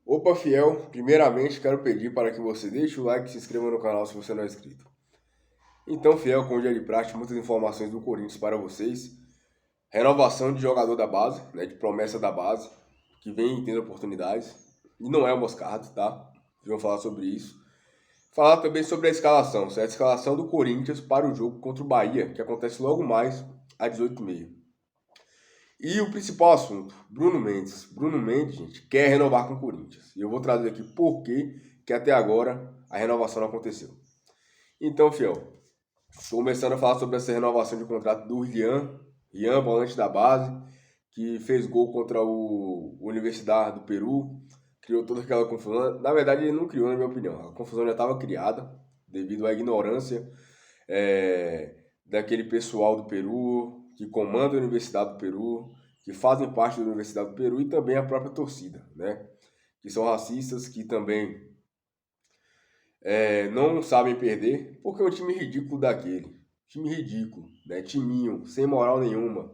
Opa, fiel, primeiramente quero pedir para que você deixe o like e se inscreva no canal se você não é inscrito. Então, fiel, como já de praxe, muitas informações do Corinthians para vocês. Renovação de jogador da base, né, de promessa da base, que vem tendo oportunidades. E não é o Moscardo, tá? Vamos falar sobre isso. Falar também sobre a escalação, certo? A escalação do Corinthians para o jogo contra o Bahia, que acontece logo mais às 18h30. E o principal assunto, Bruno Mendes. Bruno Mendes, gente, quer renovar com o Corinthians. E eu vou trazer aqui por que até agora a renovação não aconteceu. Então, fiel, estou começando a falar sobre essa renovação de contrato do Rian, volante da base, que fez gol contra o Universidade do Peru, criou toda aquela confusão. Na verdade, ele não criou, na minha opinião. A confusão já estava criada devido à ignorância daquele pessoal do Peru, que comanda a Universidade do Peru, que fazem parte da Universidade do Peru e também a própria torcida, né? Que são racistas, que também não sabem perder, porque é um time ridículo daquele. Time ridículo, né? Timinho, sem moral nenhuma,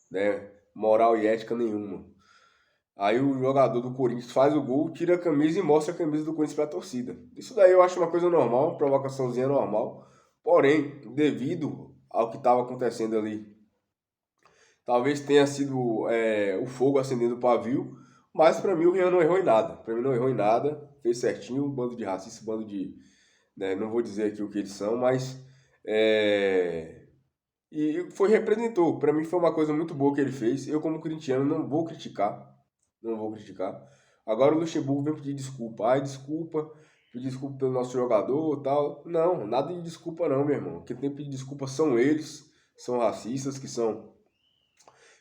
né? Moral e ética nenhuma. Aí o jogador do Corinthians faz o gol, tira a camisa e mostra a camisa do Corinthians para a torcida. Isso daí eu acho uma coisa normal, uma provocaçãozinha normal. Porém, devido ao que estava acontecendo ali, talvez tenha sido o fogo acendendo o pavio, mas para mim o Rian não errou em nada. Para mim não errou em nada, fez certinho, um bando de racistas, um bando de, né, não vou dizer aqui o que eles são, mas e foi representou. Para mim foi uma coisa muito boa que ele fez. Eu como corintiano não vou criticar, não vou criticar. Agora o Luxemburgo vem pedir desculpa. Ai, desculpa, pedir desculpa pelo nosso jogador, tal. Não, nada de desculpa não, meu irmão. Quem tem que pedir desculpa são eles, são racistas que são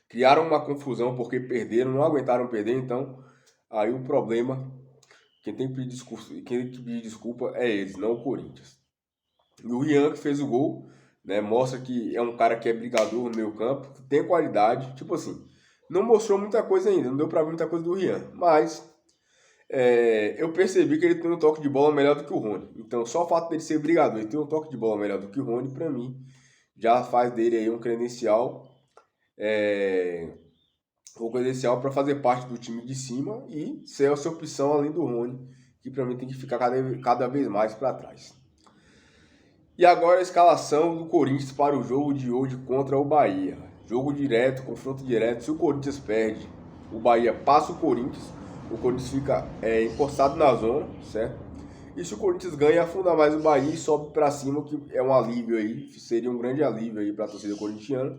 criaram uma confusão porque perderam, não aguentaram perder, então aí o problema, quem tem que pedir desculpa é eles, não o Corinthians. E o Rian que fez o gol, né, mostra que é um cara que é brigador no meio campo, que tem qualidade, tipo assim, não mostrou muita coisa ainda, não deu pra ver muita coisa do Rian, mas eu percebi que ele tem um toque de bola melhor do que o Rony. Então só o fato dele ser brigador e ter um toque de bola melhor do que o Rony, pra mim, já faz dele aí é, um credencial para fazer parte do time de cima e ser essa opção além do Rony, que para mim tem que ficar cada vez mais para trás. E agora a escalação do Corinthians para o jogo de hoje contra o Bahia. Jogo direto, confronto direto. Se o Corinthians perde, o Bahia passa o Corinthians fica encostado na zona, certo? E se o Corinthians ganha, afunda mais o Bahia e sobe para cima, que é um alívio aí, seria um grande alívio aí para a torcida corintiana,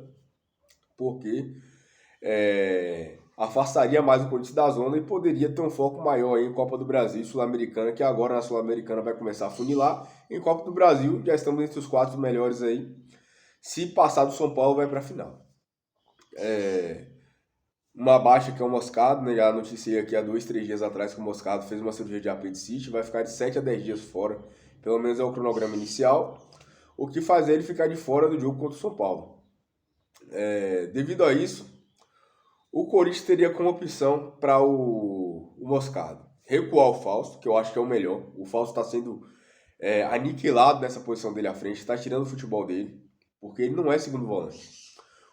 porque afastaria mais o Corinthians da zona e poderia ter um foco maior aí em Copa do Brasil e Sul-Americana, que agora na Sul-Americana vai começar a funilar. Em Copa do Brasil, já estamos entre os 4 melhores aí. Se passar do São Paulo, vai para a final. Uma baixa que é o Moscardo, né? Já noticiei aqui há 2, 3 dias atrás que o Moscardo fez uma cirurgia de apendicite, vai ficar de 7 a 10 dias fora, pelo menos é o cronograma inicial, o que faz ele ficar de fora do jogo contra o São Paulo. Devido a isso, o Corinthians teria como opção para o Moscardo recuar o Fausto, que eu acho que é o melhor. O Fausto está sendo aniquilado nessa posição dele à frente, está tirando o futebol dele, porque ele não é segundo volante.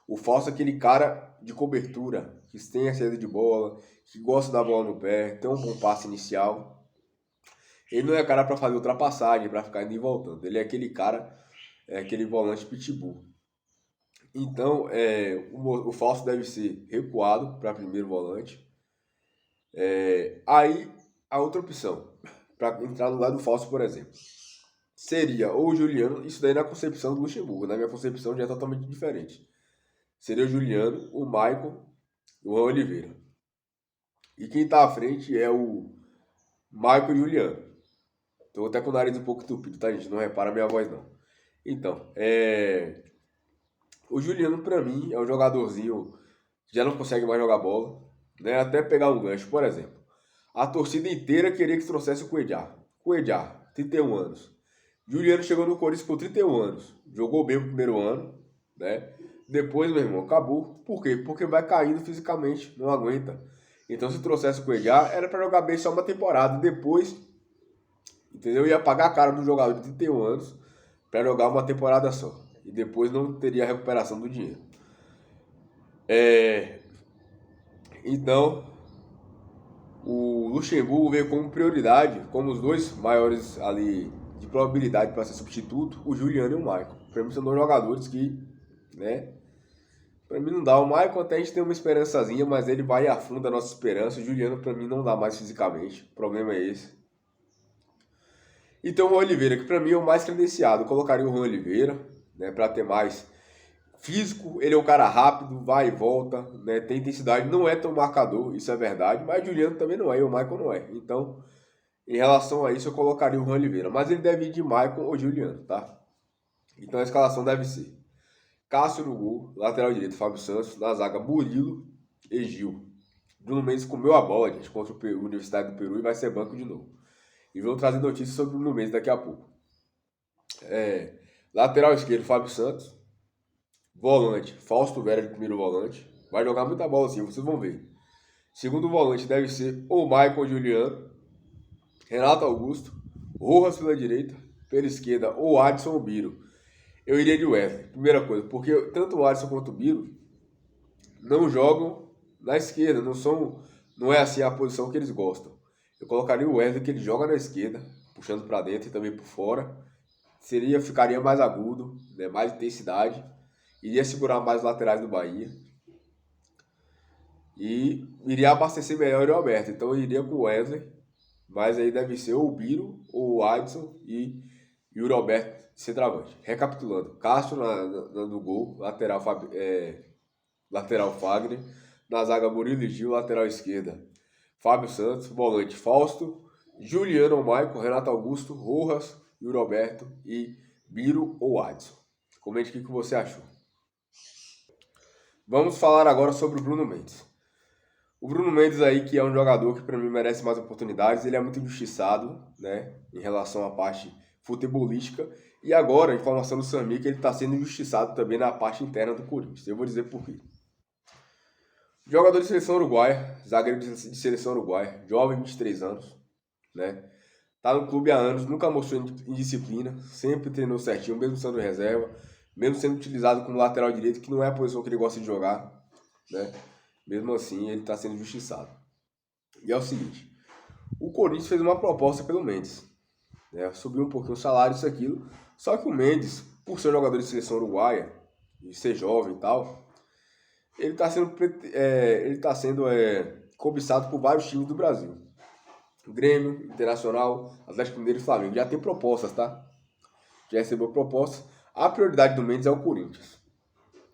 O Fausto é aquele cara de cobertura, que tem a saída de bola, que gosta da bola no pé, tem um bom passe inicial. Ele não é cara para fazer ultrapassagem, para ficar indo e voltando. Ele é aquele cara, aquele volante pitbull. Então, o Fausto deve ser recuado para primeiro volante. Aí, a outra opção, para entrar no lugar do Fausto, por exemplo, seria ou o Juliano, isso daí na concepção do Luxemburgo, na minha concepção já é totalmente diferente. Seria o Juliano, o Maicon e o Juan Oliveira. E quem está à frente é o Maicon e o Juliano. Tô até com o nariz um pouco entupido, tá, gente? Não repara a minha voz, não. Então, o Juliano, pra mim, é um jogadorzinho que já não consegue mais jogar bola, né? Até pegar um gancho, por exemplo. A torcida inteira queria que trouxesse o Cuellar. Cuellar, 31 anos. Juliano chegou no Corinthians com 31 anos. Jogou bem o primeiro ano, né? Depois, meu irmão, acabou. Por quê? Porque vai caindo fisicamente, não aguenta. Então, se trouxesse o Cuellar, era para jogar bem só uma temporada. Depois, entendeu? Ia pagar a cara do jogador de 31 anos para jogar uma temporada só. E depois não teria a recuperação do dinheiro. Então, O Luxemburgo veio como prioridade, como os dois maiores ali de probabilidade para ser substituto, o Juliano e o Maicon. Para mim são dois jogadores que, né? Para mim não dá. O Maicon até a gente tem uma esperançazinha, mas ele vai e afunda a nossa esperança. O Juliano para mim não dá mais fisicamente. O problema é esse. Então o Juan Oliveira, que para mim é o mais credenciado, eu colocaria o Juan Oliveira, né, para ter mais físico. Ele é um cara rápido, vai e volta, né, tem intensidade, não é tão marcador, isso é verdade, mas o Juliano também não é, e o Michael não é. Então, em relação a isso, eu colocaria o Juan Oliveira, mas ele deve ir de Michael ou Juliano, tá? Então a escalação deve ser Cássio no gol, lateral direito Fábio Santos, na zaga Murilo e Gil. Bruno Mendes comeu a bola, gente, contra o Universidade do Peru e vai ser banco de novo. E vamos trazer notícias sobre o Bruno Mendes daqui a pouco. Lateral esquerdo, Fábio Santos. Volante, Fausto Vera de primeiro volante. Vai jogar muita bola assim, vocês vão ver. Segundo volante deve ser ou Michael Juliano, Renato Augusto, Rojas pela direita, pela esquerda ou Adson ou Biro. Eu iria de Wesley, primeira coisa, porque tanto o Adson quanto o Biro não jogam na esquerda, não é assim a posição que eles gostam. Eu colocaria o Wesley, que ele joga na esquerda, puxando para dentro e também por fora. Ficaria mais agudo, né, mais intensidade, iria segurar mais os laterais do Bahia e iria abastecer melhor o Alberto. Então eu iria com o Wesley, mas aí deve ser ou o Biro, ou o Adson e o Alberto centroavante. Recapitulando, Castro no gol, lateral Fagner, na zaga Murilo e Gil, lateral esquerda Fábio Santos, volante Fausto, Juliano ou Michael, Renato Augusto, Rojas, Yuri Alberto e Biro ou Adson. Comente o que você achou. Vamos falar agora sobre o Bruno Mendes. O Bruno Mendes aí, que é um jogador que para mim merece mais oportunidades, ele é muito injustiçado, né, em relação à parte futebolística. E agora, a informação do Samir que ele está sendo injustiçado também na parte interna do Corinthians. Eu vou dizer por quê. Jogador de seleção uruguaia, zagueiro de seleção uruguaia, jovem, 23 anos, né? Tá no clube há anos, nunca mostrou indisciplina, sempre treinou certinho, mesmo sendo reserva, mesmo sendo utilizado como lateral direito, que não é a posição que ele gosta de jogar, né? Mesmo assim, ele está sendo injustiçado. E é o seguinte, o Corinthians fez uma proposta pelo Mendes, né? Subiu um pouquinho o salário, isso, aquilo, só que o Mendes, por ser jogador de seleção uruguaia, e ser jovem e tal, ele está sendo cobiçado por vários times do Brasil. Grêmio, Internacional, Atlético Mineiro e Flamengo. Já tem propostas, tá? Já recebeu propostas. A prioridade do Mendes é o Corinthians,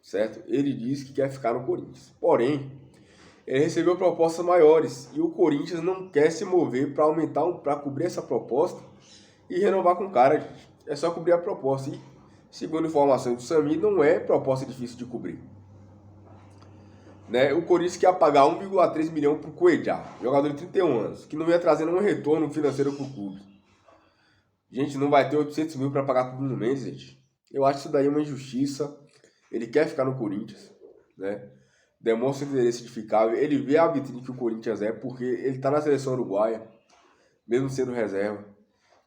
certo? Ele diz que quer ficar no Corinthians. Porém, ele recebeu propostas maiores e o Corinthians não quer se mover para cobrir essa proposta e renovar com o cara, gente. É só cobrir a proposta. E, segundo informações do Samir, não é proposta difícil de cobrir. Né? O Corinthians quer pagar 1,3 milhão para o Cuejá, jogador de 31 anos, que não ia trazer nenhum retorno financeiro para o clube. Gente, não vai ter 800 mil para pagar para o Bruno Mendes, gente. Eu acho isso daí uma injustiça. Ele quer ficar no Corinthians, né? Demonstra interesse de ficar. Ele vê a vitrine que o Corinthians é, porque ele está na seleção uruguaia, mesmo sendo reserva.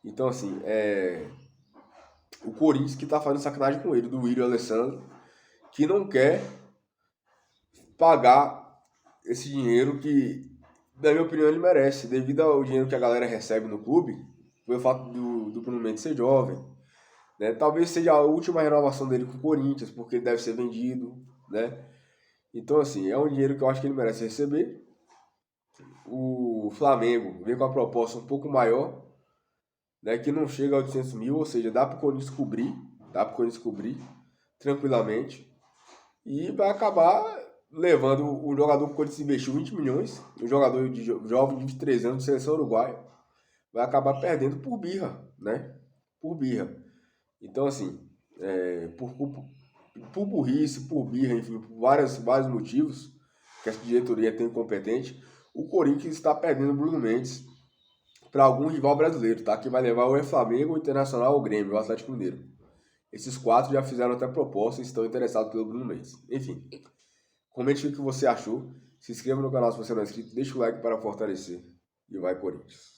Então, assim, o Corinthians que está fazendo sacanagem com ele, do William Alessandro, que não quer pagar esse dinheiro que, na minha opinião, ele merece, devido ao dinheiro que a galera recebe no clube, pelo fato do Bruno Mendes ser jovem, né? Talvez seja a última renovação dele com o Corinthians, porque ele deve ser vendido, né? Então, assim, é um dinheiro que eu acho que ele merece receber. O Flamengo vem com a proposta um pouco maior, né? Que não chega a 800 mil, ou seja, dá para o Corinthians cobrir tranquilamente, e vai acabar levando o jogador que o Corinthians investiu 20 milhões, um jogador jovem de 23 anos de seleção uruguaia, vai acabar perdendo por birra, né? Por birra. Então, assim, por burrice, por birra, enfim, por vários motivos que a diretoria tem incompetente, o Corinthians está perdendo o Bruno Mendes para algum rival brasileiro, tá? Que vai levar o Flamengo, o Internacional, o Grêmio, o Atlético Mineiro. Esses quatro já fizeram até propostas e estão interessados pelo Bruno Mendes. Enfim, comente o que você achou. Se inscreva no canal se você não é inscrito. Deixa o like para fortalecer. E vai, Corinthians.